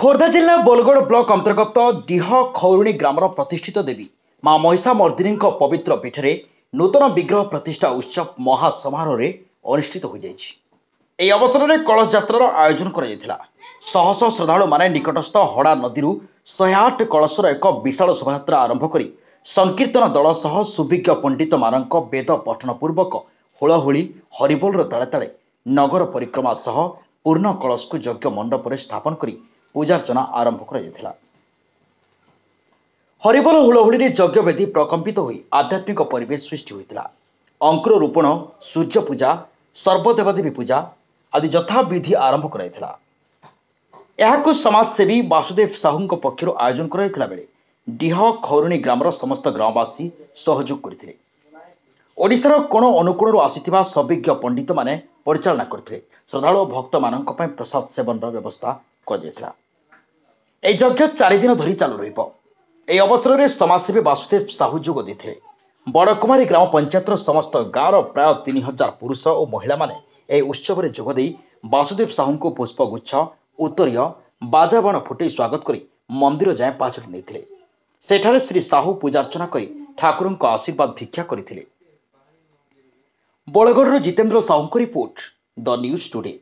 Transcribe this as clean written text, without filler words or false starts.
खोर्धा जिला बोलगड़ ब्लॉक अंतर्गत डीह खौरुणी ग्रामर प्रतिष्ठित देवी मां महिषामर्दिनी पवित्र पीठरे नूतन विग्रह प्रतिष्ठा उत्सव महासमारोह अनुष्ठित हो जाइए। अवसर में कलश यात्रार आयोजन कर शह शह श्रद्धालु माने निकटस्थ हड़ा नदी 108 कलशर एक विशाल शोभायात्रा आरंभ कर संकीर्तन दल सह सुविज्ञ पंडित मानक वेद पठन पूर्वक हुलहुली हरिबोल ताले ताले नगर परिक्रमा सह पूर्ण कलश को यज्ञ मंडप में स्थापन कर पूजार्चना आरंभ कर हरिबोल हुलहुली यज्ञ वेदी प्रकंपित हो आध्यात्मिक परिवेश सृष्टि होता। अंकुर रोपण सूर्य पूजा सर्वदेवादेवी पूजा आदि यथाविधि आरंभ कराइथिला। यहां समाजसेवी वासुदेव साहू पक्षर आयोजन कराइथिला बेले डीह खौरुणी ग्रामर समस्त ग्रामवासी सहयोग करथिले। ओडिशार कोण अनुकोणरू आसिथिबा सविज्ञ पंडित माने परिचालना करथिले। श्रद्धालु भक्त मानक पय प्रसाद सेवन व्यवस्था कर यज्ञ 4 दिन धरी चालू रहिबो। এই অবসরের समाजसेवी वासुदेव साहू जोग देते। बड़कुमारी ग्राम पंचायतर समस्त गाँवर प्राय 3000 पुरुष और महिला माने यह उत्सव में जोगदे वासुदेव साहू को पुष्पगुच्छ उत्तरीय बाजाबाण फुटे स्वागत कर मंदिर जाए पाछड़ी नहीं। सेठारे श्री साहू पूजार्चना कर ठाकुर आशीर्वाद भिक्षा करते। Badgarh Jitendra Sahu report the news today.